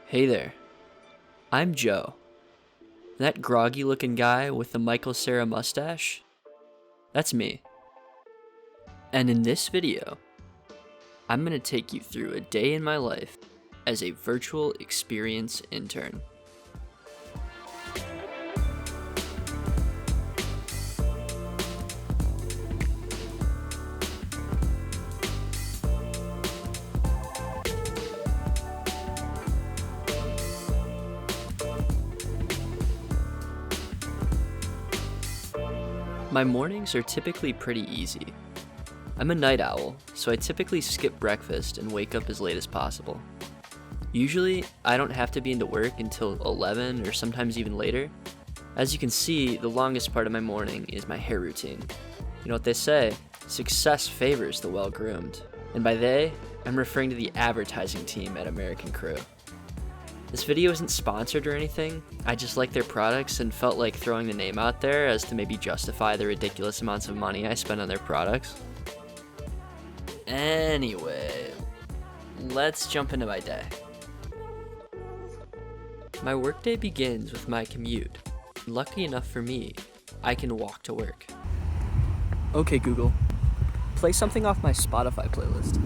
Hey there, I'm Joe. That groggy looking guy with the Michael Cera mustache? That's me. And in this video, I'm going to take you through a day in my life as a virtual experience intern. My mornings are typically pretty easy. I'm a night owl, so I typically skip breakfast and wake up as late as possible. Usually, I don't have to be into work until 11 or sometimes even later. As you can see, the longest part of my morning is my hair routine. You know what they say, success favors the well-groomed. And by they, I'm referring to the advertising team at American Crew. This video isn't sponsored or anything, I just like their products and felt like throwing the name out there as to maybe justify the ridiculous amounts of money I spend on their products. Anyway, let's jump into my day. My workday begins with my commute. Lucky enough for me, I can walk to work. Okay Google, play something off my Spotify playlist.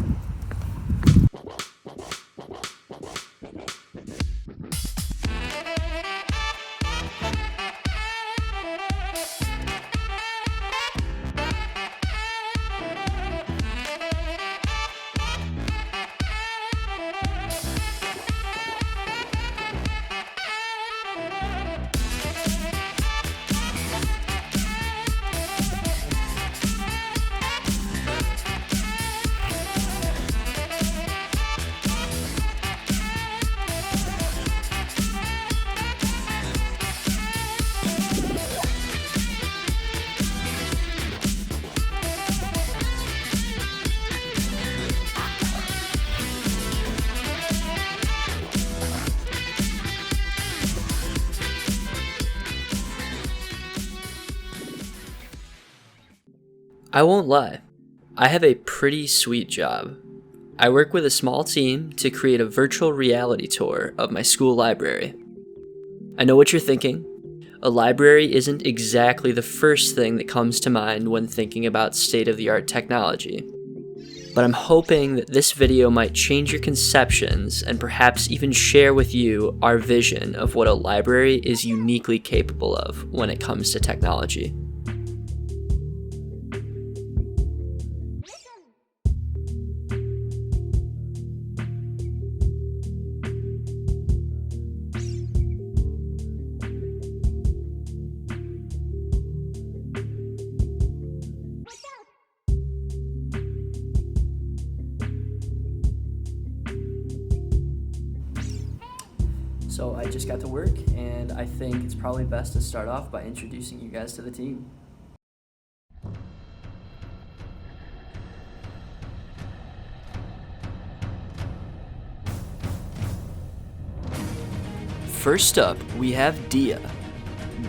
I won't lie, I have a pretty sweet job. I work with a small team to create a virtual reality tour of my school library. I know what you're thinking. A library isn't exactly the first thing that comes to mind when thinking about state-of-the-art technology. But I'm hoping that this video might change your conceptions and perhaps even share with you our vision of what a library is uniquely capable of when it comes to technology. So I just got to work, and I think it's probably best to start off by introducing you guys to the team. First up, we have Dia.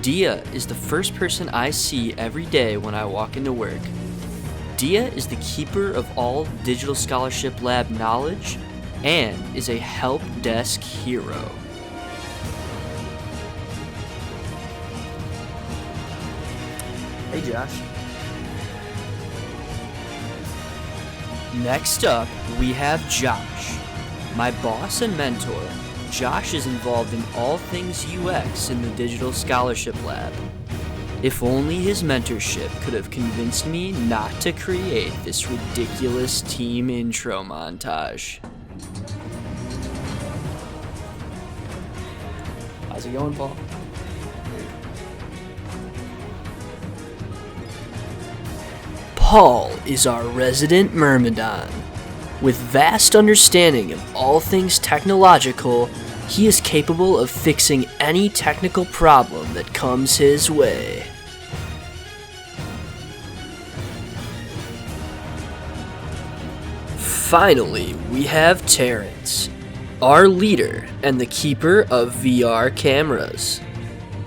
Dia is the first person I see every day when I walk into work. Dia is the keeper of all Digital Scholarship Lab knowledge and is a help desk hero. Hey Josh. Next up, we have Josh. My boss and mentor, Josh is involved in all things UX in the Digital Scholarship Lab. If only his mentorship could have convinced me not to create this ridiculous team intro montage. How's it going, Paul? Paul is our resident Myrmidon. With vast understanding of all things technological, he is capable of fixing any technical problem that comes his way. Finally, we have Terrence, our leader and the keeper of VR cameras.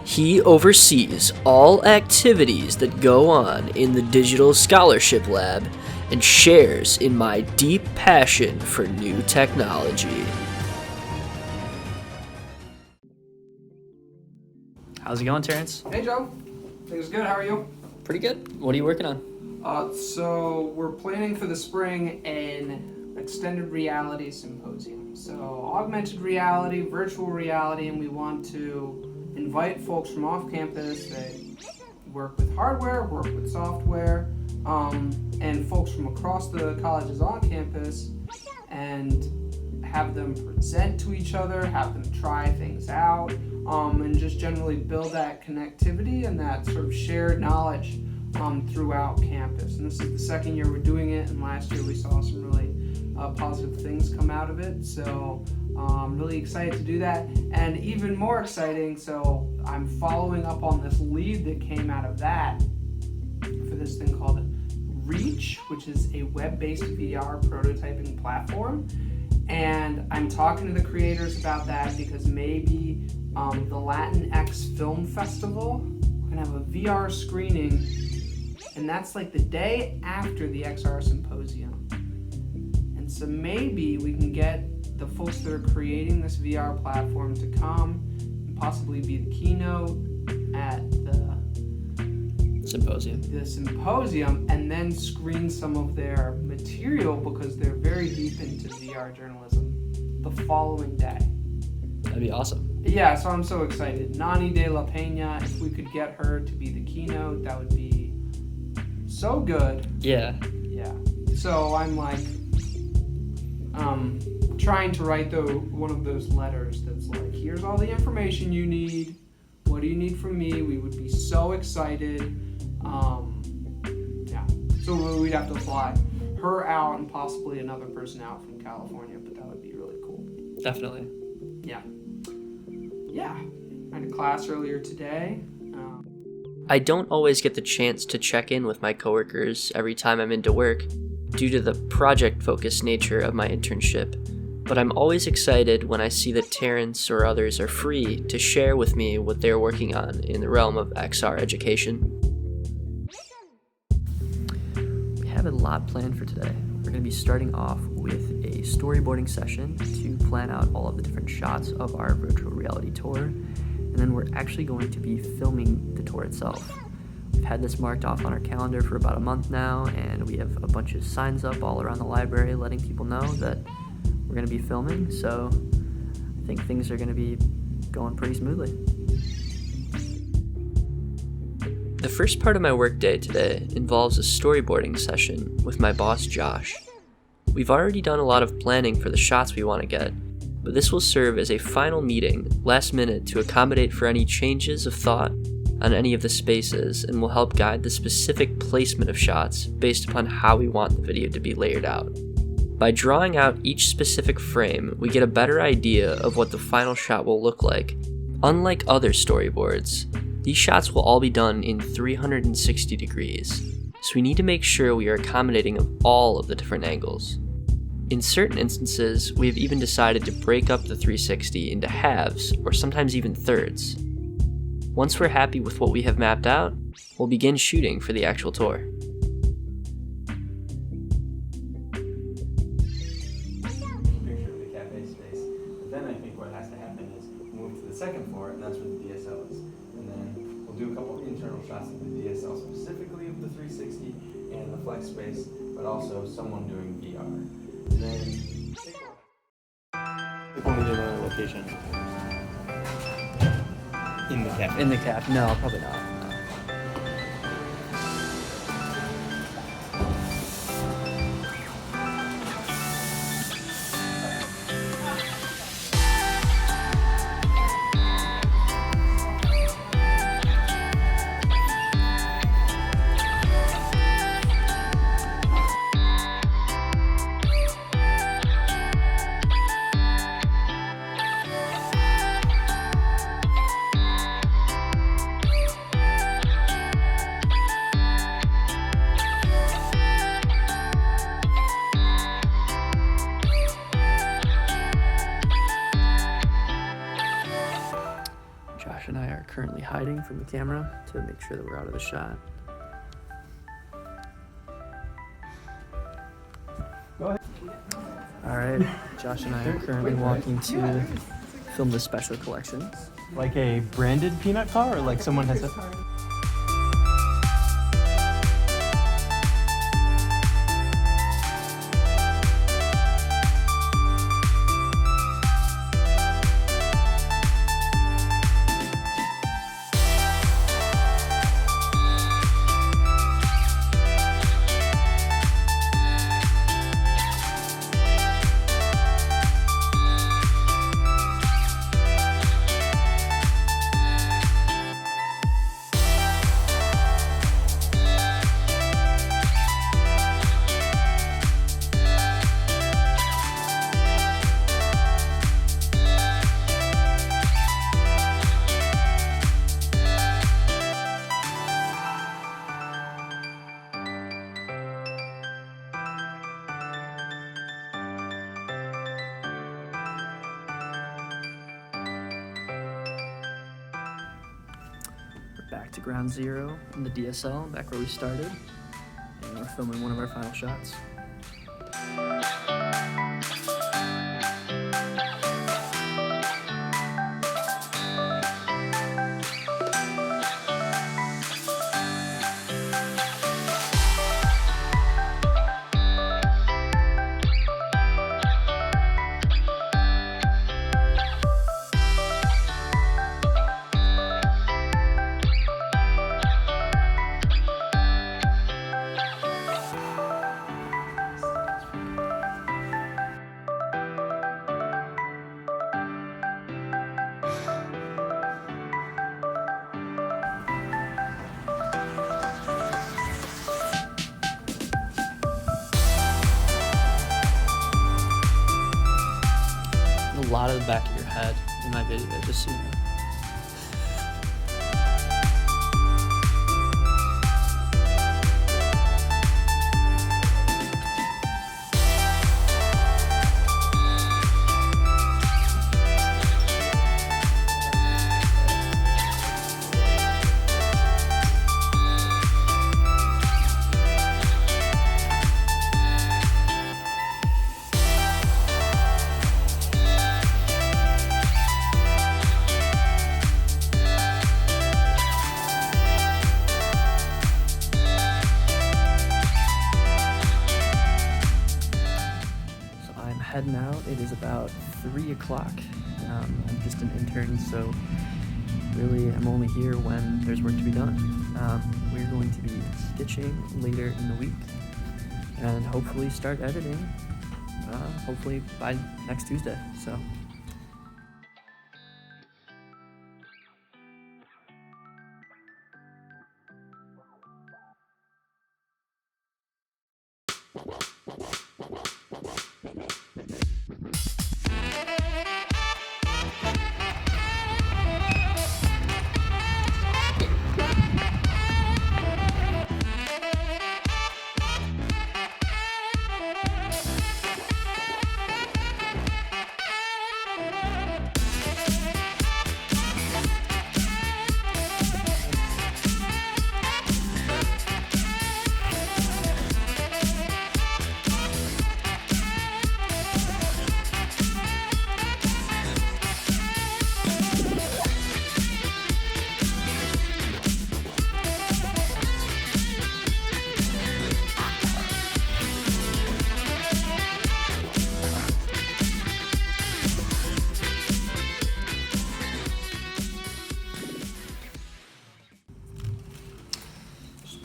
He oversees all activities that go on in the Digital Scholarship Lab and shares in my deep passion for new technology. How's it going, Terrence? Hey Joe, things good, how are you? Pretty good. What are you working on? So we're planning for the spring an extended reality symposium. So augmented reality, virtual reality, and we want to invite folks from off campus that work with hardware, work with software, and folks from across the colleges on campus, and have them present to each other, have them try things out, and just generally build that connectivity and that sort of shared knowledge throughout campus. And this is the second year we're doing it, and last year we saw some really positive things come out of it. So I'm really excited to do that. And even more exciting, so I'm following up on this lead that came out of that for this thing called Reach, which is a web-based VR prototyping platform. And I'm talking to the creators about that because maybe the Latinx Film Festival, we're gonna have a VR screening, and that's like the day after the XR Symposium. And so maybe we can get the folks that are creating this VR platform to come and possibly be the keynote at the symposium, and then screen some of their material because they're very deep into VR journalism the following day. That'd be awesome. Yeah, so I'm so excited. Nani de la Peña, if we could get her to be the keynote, that would be so good. Yeah. Yeah. So I'm like trying to write one of those letters that's like, here's all the information you need. What do you need from me? We would be so excited. Yeah. So we'd have to fly her out and possibly another person out from California, but that would be really cool. Definitely. Yeah. Yeah. I had a class earlier today. I don't always get the chance to check in with my coworkers every time I'm into work due to the project-focused nature of my internship, but I'm always excited when I see that Terrence or others are free to share with me what they're working on in the realm of XR education. We have a lot planned for today. We're going to be starting off with a storyboarding session to plan out all of the different shots of our virtual reality tour, and then we're actually going to be filming the tour itself. We've had this marked off on our calendar for about a month now, and we have a bunch of signs up all around the library letting people know that we're going to be filming, so I think things are going to be going pretty smoothly. The first part of my workday today involves a storyboarding session with my boss Josh. We've already done a lot of planning for the shots we want to get, but this will serve as a final meeting last minute to accommodate for any changes of thought on any of the spaces, and will help guide the specific placement of shots based upon how we want the video to be layered out. By drawing out each specific frame, we get a better idea of what the final shot will look like. Unlike other storyboards, these shots will all be done in 360 degrees, so we need to make sure we are accommodating of all of the different angles. In certain instances, we have even decided to break up the 360 into halves, or sometimes even thirds. Once we're happy with what we have mapped out, we'll begin shooting for the actual tour. Picture of the cafe space. But then I think what has to happen is move to the second floor, and that's where the DSL is. And then we'll do a couple of internal shots of the DSL specifically of the 360 and the flex space, but also someone doing VR. And then pick one of the other location. In the cafe. In the cap? No, probably not. Josh and I are currently hiding from the camera to make sure that we're out of the shot. Go ahead. All right, Josh and I are currently walking to film the special collections. Like a branded peanut car, or like someone has a... Back to ground zero in the DSL, back where we started, and we're filming one of our final shots. A lot of the back of your head in my video, just so you know. Heading out. It is about 3 o'clock. I'm just an intern, so really I'm only here when there's work to be done. We're going to be stitching later in the week and hopefully start editing hopefully by next Tuesday. So.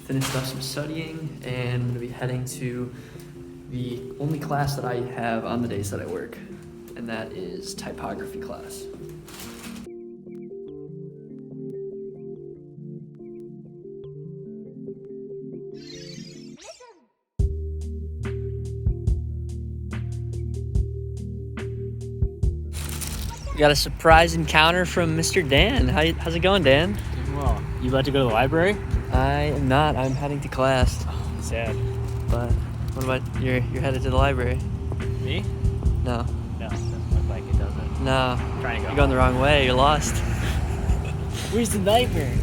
Finished up some studying, and I'm going to be heading to the only class that I have on the days that I work, and that is typography class. We got a surprise encounter from Mr. Dan. How's it going, Dan? Well, you about to go to the library? I am not. I'm heading to class. Oh, sad. But what about you're headed to the library? Me? No. No, doesn't look like it, does it? No. I'm trying to go. You're going the wrong way. You're lost. Where's the library?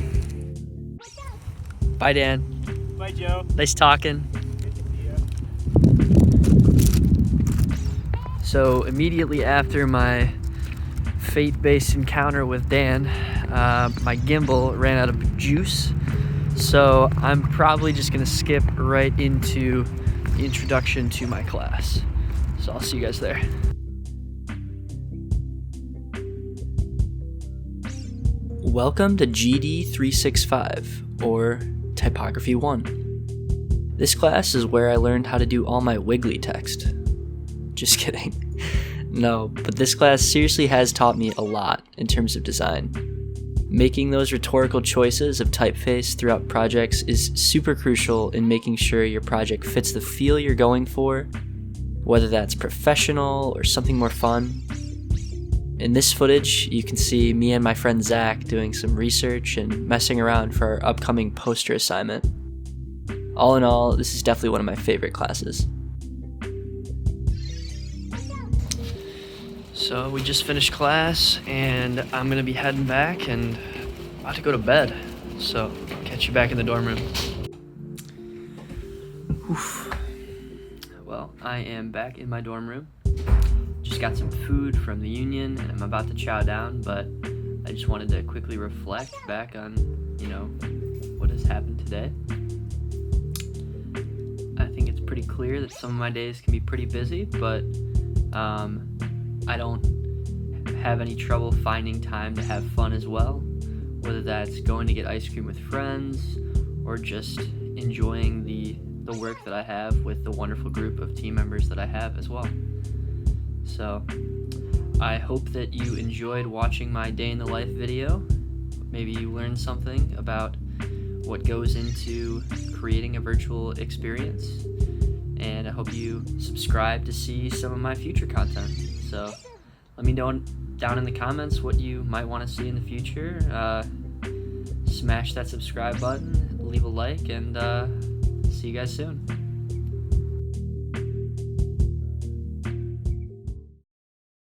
Bye, Dan. Bye, Joe. Nice talking. Good to see you. So immediately after my fate-based encounter with Dan. My gimbal ran out of juice, so I'm probably just gonna skip right into the introduction to my class. So I'll see you guys there. Welcome to GD 365, or Typography 1. This class is where I learned how to do all my wiggly text. Just kidding. No, but this class seriously has taught me a lot in terms of design. Making those rhetorical choices of typeface throughout projects is super crucial in making sure your project fits the feel you're going for, whether that's professional or something more fun. In this footage, you can see me and my friend Zach doing some research and messing around for our upcoming poster assignment. All in all, this is definitely one of my favorite classes. So we just finished class, and I'm gonna be heading back and about to go to bed. So I'll catch you back in the dorm room. Oof. Well, I am back in my dorm room. Just got some food from the union, and I'm about to chow down, but I just wanted to quickly reflect back on, what has happened today. I think it's pretty clear that some of my days can be pretty busy, but I don't have any trouble finding time to have fun as well, whether that's going to get ice cream with friends or just enjoying the work that I have with the wonderful group of team members that I have as well. So I hope that you enjoyed watching my day in the life video. Maybe you learned something about what goes into creating a virtual experience, and I hope you subscribe to see some of my future content. So let me know down in the comments what you might want to see in the future. Smash that subscribe button, leave a like, and see you guys soon.